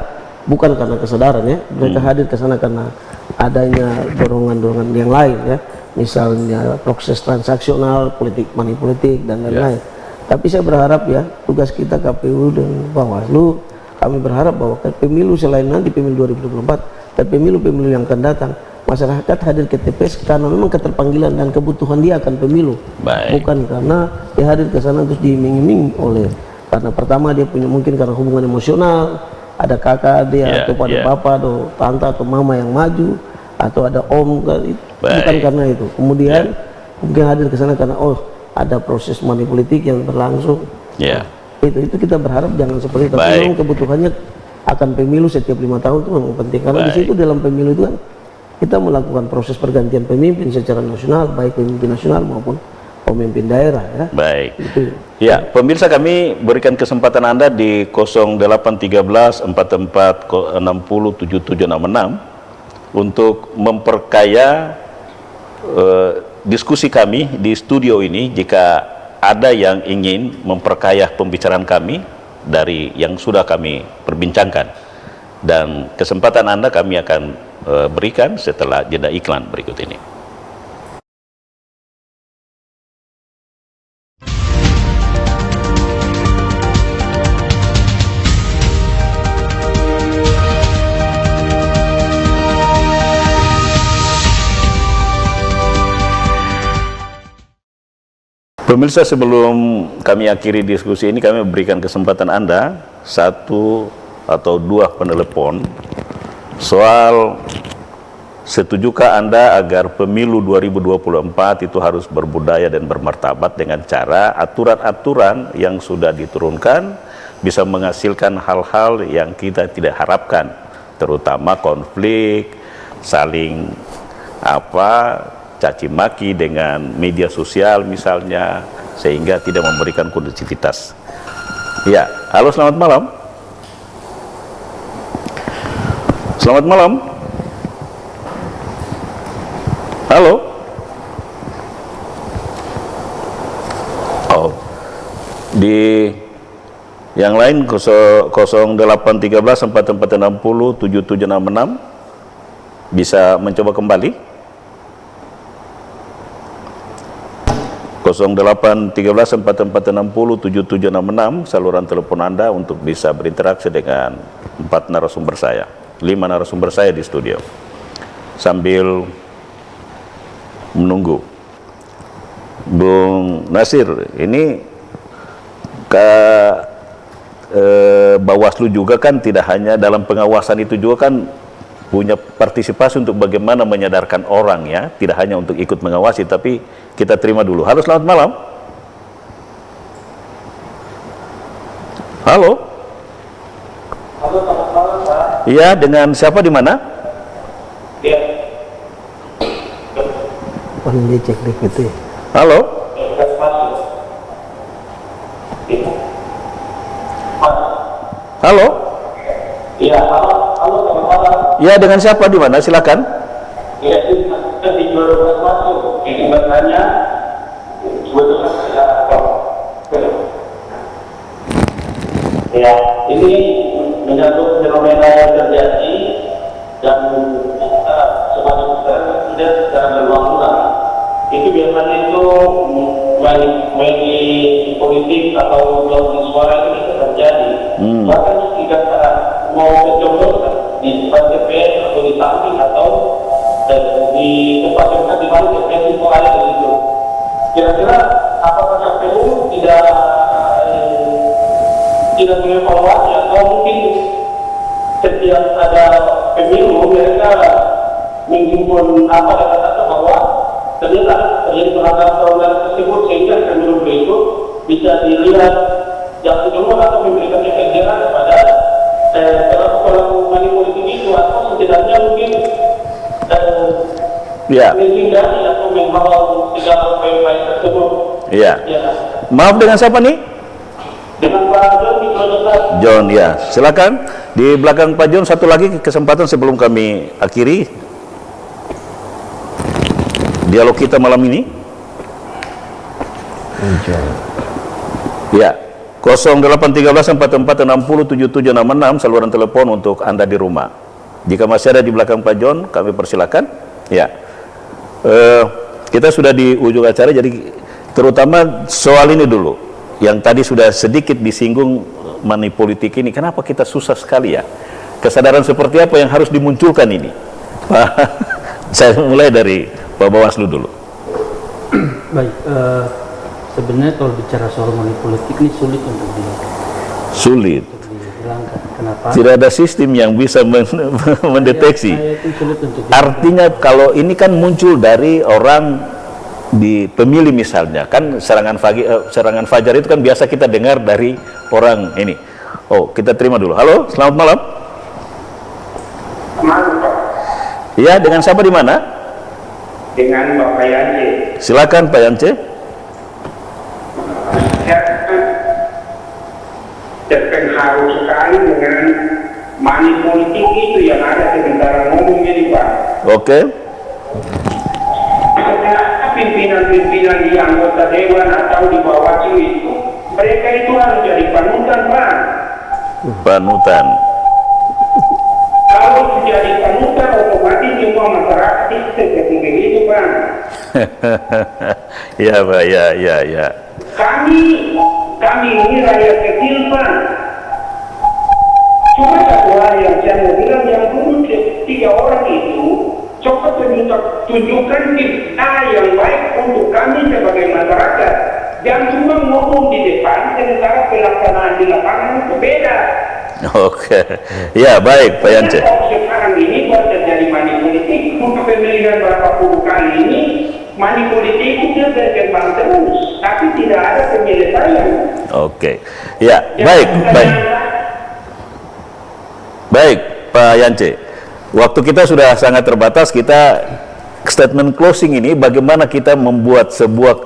bukan karena kesadaran ya, mereka hadir ke sana karena adanya dorongan-dorongan yang lain ya, misalnya proses transaksional, money politik dan lain-lain. Tapi saya berharap ya, tugas kita KPU dan Bawaslu, kami berharap bahwa pemilu selain nanti pemilu 2024 dan pemilu-pemilu yang akan datang, masyarakat hadir ke TPS karena memang keterpanggilan dan kebutuhan dia akan pemilu. Bukan karena dia hadir ke sana terus diiming-iming oleh, karena pertama dia punya mungkin karena hubungan emosional, ada kakak dia atau pada bapak atau tante atau mama yang maju, atau ada om, bukan karena itu. Kemudian mungkin hadir ke sana karena ada proses money politik yang berlangsung. Itu kita berharap jangan seperti itu. Tapi memang kebutuhannya akan pemilu setiap 5 tahun itu memang penting, karena di situ dalam pemilu itu kan kita melakukan proses pergantian pemimpin secara nasional, baik pemimpin nasional maupun pemimpin daerah ya. Itu. Ya, pemirsa, kami berikan kesempatan Anda di 0813 44 60 7766 untuk memperkaya diskusi kami di studio ini. Jika ada yang ingin memperkaya pembicaraan kami dari yang sudah kami perbincangkan, dan kesempatan Anda kami akan berikan setelah jeda iklan berikut ini. Pemirsa, sebelum kami akhiri diskusi ini, kami berikan kesempatan Anda 1 atau 2 penelepon soal setujukah Anda agar pemilu 2024 itu harus berbudaya dan bermartabat dengan cara aturan-aturan yang sudah diturunkan bisa menghasilkan hal-hal yang kita tidak harapkan, terutama konflik, saling caci maki dengan media sosial misalnya, sehingga tidak memberikan kondusivitas. Ya, halo, selamat malam. Selamat malam. Halo. Di yang lain 0813 4460 7766 bisa mencoba kembali. 08 13 44 60 7766 saluran telepon Anda untuk bisa berinteraksi dengan 4 narasumber saya, 5 narasumber saya di studio sambil menunggu. Bung Nasir, ini Bawaslu juga kan tidak hanya dalam pengawasan itu juga kan punya partisipasi untuk bagaimana menyadarkan orang ya, tidak hanya untuk ikut mengawasi, tapi kita terima dulu. Halo, selamat malam. Halo. Halo, selamat malam, Pak. Iya, dengan siapa di mana? Iya. Paling dicek deh gitu ya. Halo. Halo. Iya, halo, selamat malam. Iya, dengan siapa di mana? Silakan. Iya, di 12 masuk. Ini bertanya, sebetulnya saya ya, ini menyangkut fenomena yang terjadi dan sebagai presiden secara berulang-ulang. Itu biasanya itu main di politik atau jual suara itu bisa terjadi. Bahkan jika mau mencoblos di depan TPS atau di samping atau di tempat tempat di mana TPS itu ada di situ. Kira-kira apakah KPU tidak mengevaluasi atau mungkin setiap ada pemilu mereka menghimpun apa data-data bahwa ternyata terjadi pelanggaran tersebut sehingga pemilu berikut bisa dilihat yang kedua atau memberikan efek jerah kepada pelaku money politik itu atau setidaknya mungkin menghindari atau menghalau segala upaya tersebut. Iya. Maaf, dengan siapa nih? Dengan Pak John di John, ya. Silakan. Di belakang Pak John satu lagi kesempatan sebelum kami akhiri dialog kita malam ini. Ya. 0813 44 60 7766 saluran telepon untuk Anda di rumah. Jika masih ada di belakang Pak John, kami persilakan. Ya. Kita sudah di ujung acara, jadi terutama soal ini dulu. Yang tadi sudah sedikit disinggung money politik ini, kenapa kita susah sekali ya? Kesadaran seperti apa yang harus dimunculkan ini? Saya mulai dari Pak Bawaslu dulu. Baik, sebenarnya kalau bicara soal money politik ini sulit untuk Sulit. dihilangkan. Kenapa? Tidak ada sistem yang bisa mendeteksi. Saya itu sulit untuk Artinya kalau ini kan muncul dari orang di pemilih misalnya, kan serangan fajar itu kan biasa kita dengar dari orang ini. Oh, kita terima dulu. Halo, selamat malam. Malam, Pak. Iya, dengan siapa di mana? Dengan Bapak Yance. Silakan Pak Yance. Terpengaruh sekali dengan money politik itu yang ada sementara ngomong ini, Pak. Oke. Pimpinan-pimpinan di anggota dewan atau di Bawaslu itu, mereka itu harus jadi panutan, Pak. Panutan. Kalau jadi panutan, otomatis semua masyarakat itu seperti begitu, Pak. Ya Pak, ya. Kami ini rakyat kecil, Pak. Cuma satu hal yang saya mau bilang, yang dulu 3 orang itu coba tunjukkan kita yang baik untuk kami sebagai masyarakat. Jangan cuma ngomong di depan, sementara pelaksanaan di lapangan itu beda. Oke. Ya, baik Pak Yance. Sekarang ini buat terjadi money politik, untuk pemilihan berapa puluh kali ini, money politik itu berkembang terus, tapi tidak ada penyelesaian. Oke. Ya, baik. Baik, Pak Yance. Waktu kita sudah sangat terbatas, kita statement closing ini bagaimana kita membuat sebuah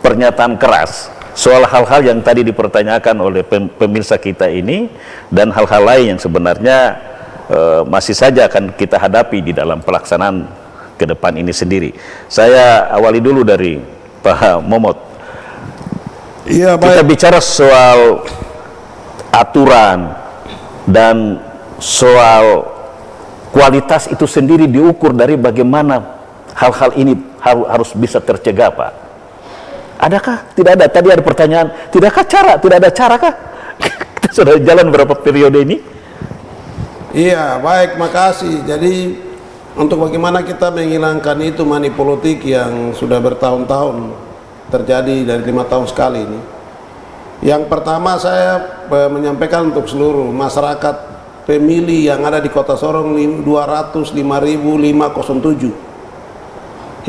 pernyataan keras soal hal-hal yang tadi dipertanyakan oleh pemirsa kita ini dan hal-hal lain yang sebenarnya masih saja akan kita hadapi di dalam pelaksanaan ke depan ini sendiri. Saya awali dulu dari Pak Momot. Iya, baik. Kita bicara soal aturan dan soal kualitas itu sendiri diukur dari bagaimana hal-hal ini harus bisa tercegah, Pak. Adakah? Tidak ada. Tadi ada pertanyaan, tidakkah cara? Tidak ada cara kah? Kita sudah jalan berapa periode ini? Iya, baik, makasih. Jadi untuk bagaimana kita menghilangkan itu money politik yang sudah bertahun-tahun terjadi dari 5 tahun sekali ini. Yang pertama saya menyampaikan untuk seluruh masyarakat pemilih yang ada di Kota Sorong 205.507.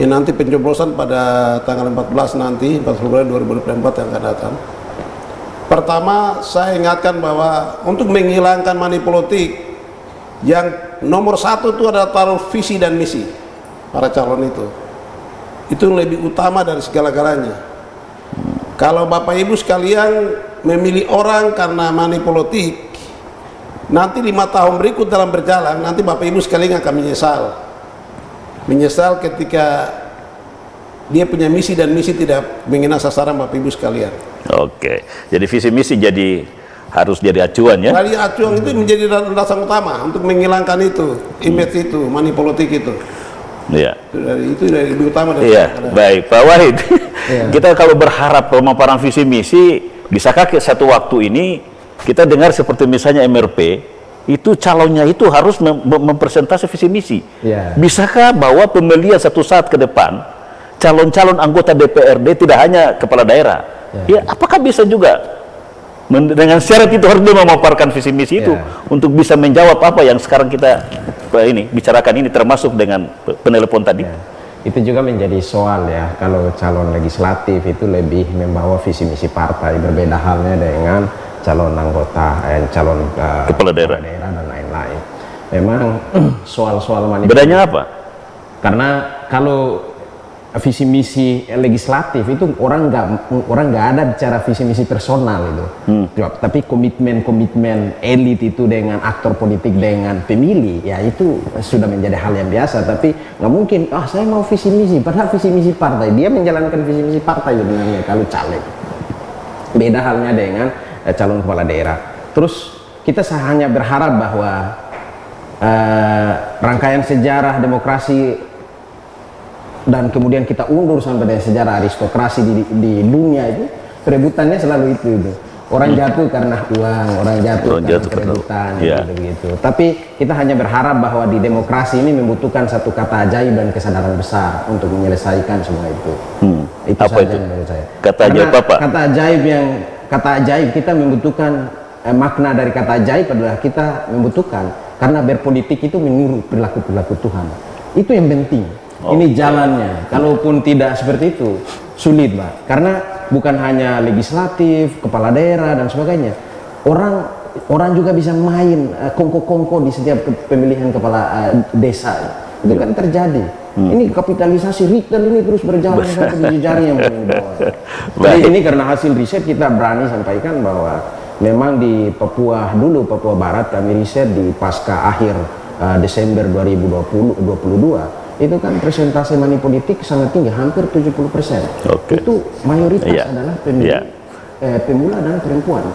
Ya, nanti pencoblosan pada tanggal 14 nanti, 4 Februari 2024 yang akan datang. Pertama, saya ingatkan bahwa untuk menghilangkan money politik, yang nomor 1 itu adalah taruh visi dan misi para calon itu. Itu lebih utama dari segala-galanya. Kalau Bapak Ibu sekalian memilih orang karena money politik, nanti 5 tahun berikut dalam berjalan, nanti Bapak Ibu sekalian akan menyesal ketika dia punya misi dan misi tidak mengenai sasaran Bapak Ibu sekalian. Oke, jadi visi misi harus jadi acuan ya. Jadi acuan itu menjadi dasar utama untuk menghilangkan itu, image itu, money politik itu. Iya. Itu dari lebih utama dari Iya, baik Pak Wahid. Kita kalau berharap pemaparan visi misi, bisakah satu waktu ini kita dengar seperti misalnya MRP itu calonnya itu harus mempresentasi visi misi. Bisakah bahwa pemilihan satu saat ke depan calon-calon anggota DPRD tidak hanya kepala daerah? Ya, apakah bisa juga dengan syarat itu harus dia memaparkan visi misi itu untuk bisa menjawab apa yang sekarang kita bicarakan ini, termasuk dengan penelepon tadi? Itu juga menjadi soal ya, kalau calon legislatif itu lebih membawa visi misi partai, berbeda halnya dengan calon anggota, calon kepala daerah dan lain-lain. Memang soal-soal manipulasi. Bedanya apa? Karena kalau visi misi legislatif itu orang nggak ada bicara visi misi personal itu, tapi komitmen elit itu dengan aktor politik dengan pemilih, ya itu sudah menjadi hal yang biasa. Tapi nggak mungkin, saya mau visi misi, padahal visi misi partai, dia menjalankan visi misi partai sebenarnya kalau caleg. Beda halnya dengan calon kepala daerah. Terus kita hanya berharap bahwa rangkaian sejarah demokrasi dan kemudian kita undur sampai dengan sejarah aristokrasi di dunia itu, perebutannya selalu itu. Orang jatuh karena uang, orang jatuh karena perebutan, gitu. Tapi kita hanya berharap bahwa di demokrasi ini membutuhkan satu kata ajaib dan kesadaran besar untuk menyelesaikan semua itu. Itu apa saja itu? menurut saya. Kata ajaib apa? Kata ajaib kita membutuhkan, makna dari kata ajaib adalah kita membutuhkan karena berpolitik itu meniru perilaku Tuhan. Itu yang penting. Ini jalannya. Kalaupun tidak seperti itu, sulit, Pak. Karena bukan hanya legislatif, kepala daerah dan sebagainya. Orang juga bisa main kongko-kongko di setiap pemilihan kepala desa. Itu kan terjadi. Ini kapitalisasi retail ini terus berjalan sampai di jari yang paling bawah. Jadi ini karena hasil riset kita berani sampaikan bahwa memang di Papua Barat kami riset di pasca akhir Desember 2022 itu kan presentasi money politik sangat tinggi, hampir 70%. Itu mayoritas adalah pemula dan perempuan.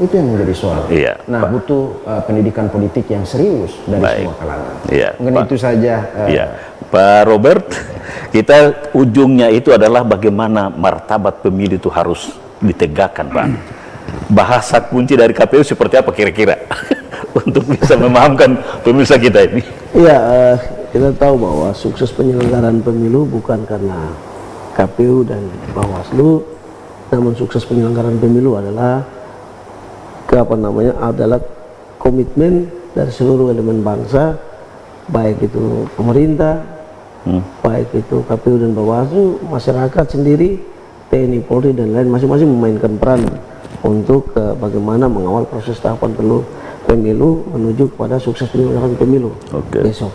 Itu yang menjadi soal. Nah, butuh pendidikan politik yang serius dari semua kalangan. Mungkin itu saja. Pak Robert, kita ujungnya itu adalah bagaimana martabat pemilih itu harus ditegakkan, Pak. Bahasa kunci dari KPU seperti apa kira-kira untuk bisa memahamkan pemirsa kita ini? Iya, kita tahu bahwa sukses penyelenggaraan pemilu bukan karena KPU dan Bawaslu, namun sukses penyelenggaraan pemilu adalah adalah komitmen dari seluruh elemen bangsa, baik itu pemerintah, baik itu KPU dan Bawaslu, masyarakat sendiri, TNI, Polri dan lain, masing-masing memainkan peran untuk bagaimana mengawal proses tahapan pemilu menuju kepada sukses penyelenggaraan pemilu besok.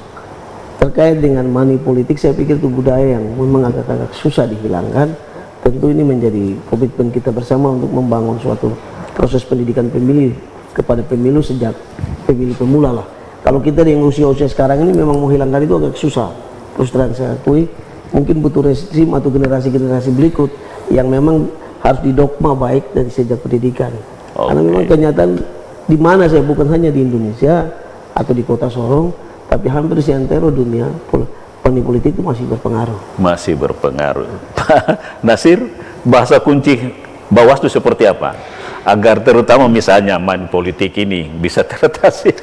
Terkait dengan money politik, saya pikir itu budaya yang memang agak-agak susah dihilangkan. Tentu ini menjadi komitmen kita bersama untuk membangun suatu proses pendidikan pemilih kepada pemilu sejak pemilih pemula lah. Kalau kita yang usia-usia sekarang ini memang menghilangkan itu agak susah. Terus terang saya akui, mungkin butuh rezim atau generasi-generasi berikut yang memang harus didogma baik dari sejak pendidikan. Karena memang kenyataan di mana saya, bukan hanya di Indonesia atau di kota Sorong, tapi hampir di seantero dunia money politik itu masih berpengaruh. Masih berpengaruh. Pak Nasir, bahasa kunci Bawaslu seperti apa agar terutama misalnya main politik ini bisa teratasi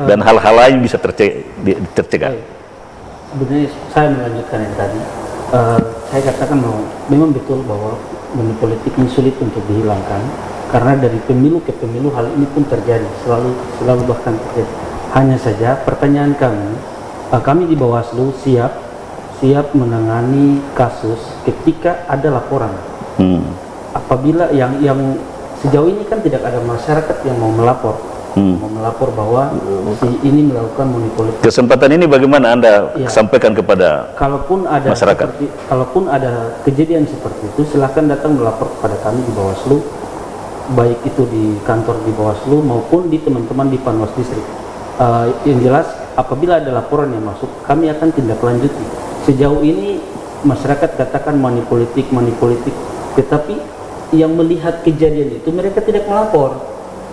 dan hal-hal lain bisa tercegah. Sebenarnya saya melanjutkan yang tadi, saya katakan bahwa memang betul bahwa money politik ini sulit untuk dihilangkan karena dari pemilu ke pemilu hal ini pun terjadi, selalu bahkan terjadi. Hanya saja pertanyaan kami di Bawaslu siap menangani kasus ketika ada laporan. Apabila yang sejauh ini kan tidak ada masyarakat yang mau melapor, bahwa si ini melakukan money politik. Kesempatan ini bagaimana Anda sampaikan kepada masyarakat? Kalaupun ada kejadian seperti itu, silahkan datang melapor kepada kami di Bawaslu, baik itu di kantor di Bawaslu maupun di teman-teman di Panwas Distrik. Yang jelas, apabila ada laporan yang masuk, kami akan tindak lanjuti. Sejauh ini masyarakat katakan money politik, tetapi yang melihat kejadian itu mereka tidak melapor.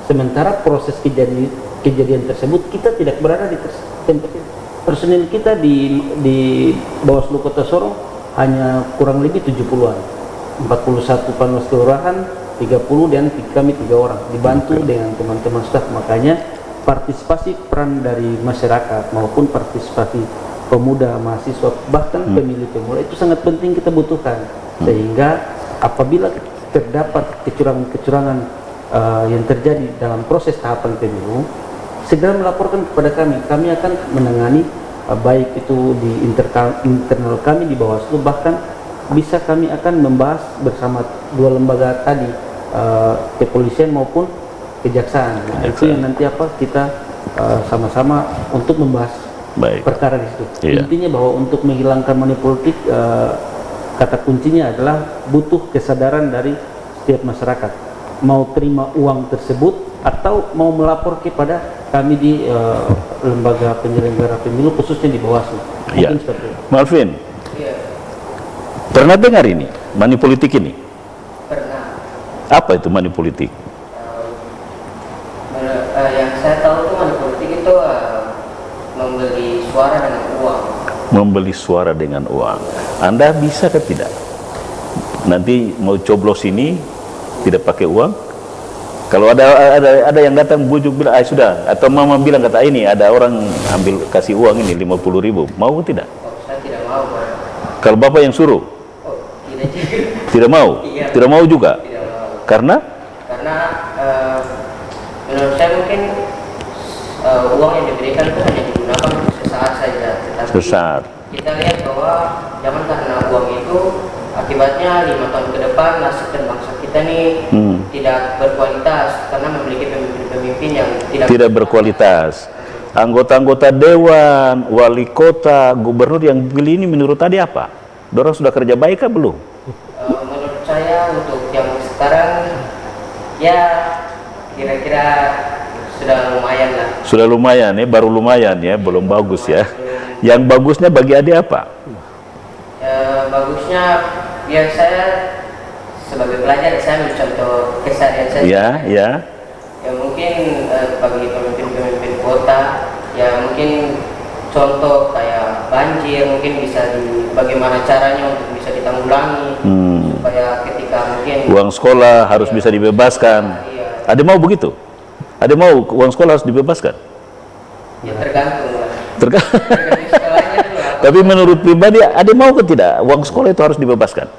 Sementara proses kejadian tersebut kita tidak berada di tempat itu. Personil kita di Bawaslu Kota Sorong hanya kurang lebih 70-an, 41 panwas kelurahan, 30 dan kami 3 orang dibantu dengan teman-teman staf. Makanya partisipasi peran dari masyarakat maupun partisipasi pemuda, mahasiswa, bahkan pemilih-pemula itu sangat penting kita butuhkan, sehingga apabila terdapat kecurangan-kecurangan yang terjadi dalam proses tahapan pemilu, segera melaporkan kepada kami. Kami akan menangani baik itu di internal kami di Bawaslu, bahkan bisa kami akan membahas bersama 2 lembaga tadi, kepolisian maupun kejaksaan. Itu yang nanti kita sama-sama untuk membahas perkara di situ. Intinya bahwa untuk menghilangkan money politik, kata kuncinya adalah butuh kesadaran dari setiap masyarakat, mau terima uang tersebut atau mau melapor kepada kami di lembaga penyelenggara pemilu, khususnya di Bawaslu. Mungkin seperti itu. Malvin, pernah dengar ini money politik ini? Pernah. Apa itu money politik? Yang saya tahu itu money politik itu membeli suara dengan uang. Membeli suara dengan uang. Anda bisa ke tidak? Nanti mau coblos ini tidak pakai uang? Kalau ada yang datang bujuk bilang, sudah, atau mama bilang kata ini ada orang ambil kasih uang ini 50.000, mau tidak? Saya tidak mau, Pak. Kalau bapak yang suruh? Tidak juga. Tidak mau? Iya. Tidak mau juga? Tidak mau. Karena menurut saya mungkin uang yang diberikan itu hanya digunakan untuk sesaat saja. Tetapi kita lihat bahwa jangan karena uang itu akibatnya 5 tahun ke depan nasib dan bangsa kita nih tidak berkualitas karena memiliki pemimpin-pemimpin yang tidak berkualitas. Anggota-anggota dewan, wali kota, gubernur yang pilih ini menurut tadi apa? Dorang sudah kerja baik kah belum? Menurut saya untuk yang sekarang ya kira-kira sudah lumayan lah. Sudah lumayan ya, baru lumayan ya, belum bagus ya. Yang bagusnya bagi adik apa? Bagusnya biar saya sebagai pelajar saya mencontoh keseharian saya. Ya. Ya mungkin bagi pemimpin-pemimpin kota ya mungkin contoh kayak banjir mungkin bisa bagaimana caranya untuk bisa ditanggulangi supaya ketika mungkin uang sekolah harus bisa dibebaskan. Ada mau begitu? Ada mau uang sekolah harus dibebaskan? Ya tergantung. Tergantung sekolahnya dulu. Tapi menurut pribadi ada mau ke tidak uang sekolah itu harus dibebaskan?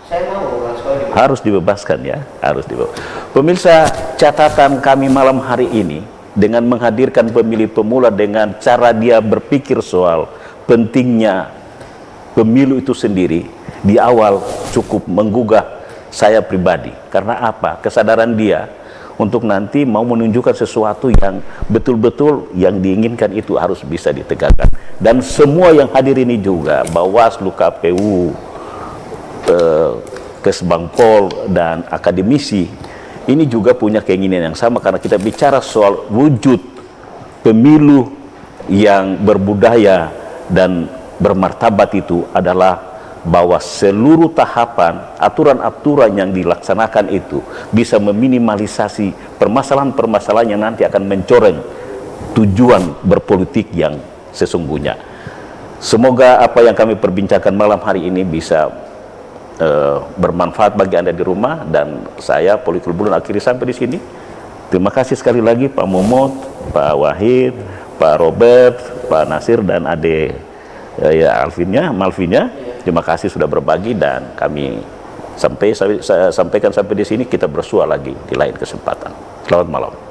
Saya mau uang sekolah dibebaskan. Harus dibebaskan ya, harus dibebaskan. Pemirsa, catatan kami malam hari ini dengan menghadirkan pemilih pemula dengan cara dia berpikir soal pentingnya pemilu itu sendiri di awal cukup menggugah saya pribadi. Karena apa? Kesadaran dia untuk nanti mau menunjukkan sesuatu yang betul-betul yang diinginkan itu harus bisa ditegakkan. Dan semua yang hadir ini juga, Bawaslu, KPU, Kesbangpol, dan akademisi, ini juga punya keinginan yang sama karena kita bicara soal wujud pemilu yang berbudaya dan bermartabat itu adalah bahwa seluruh tahapan, aturan-aturan yang dilaksanakan itu bisa meminimalisasi permasalahan-permasalahan yang nanti akan mencoreng tujuan berpolitik yang sesungguhnya. Semoga apa yang kami perbincangkan malam hari ini bisa bermanfaat bagi Anda di rumah, dan saya Polikul Bulun akhiri sampai di sini. Terima kasih sekali lagi Pak Momot, Pak Wahid, Pak Robert, Pak Nasir, dan Ade Malvinya. Terima kasih sudah berbagi, dan kami saya sampaikan sampai di sini, kita bersua lagi di lain kesempatan. Selamat malam.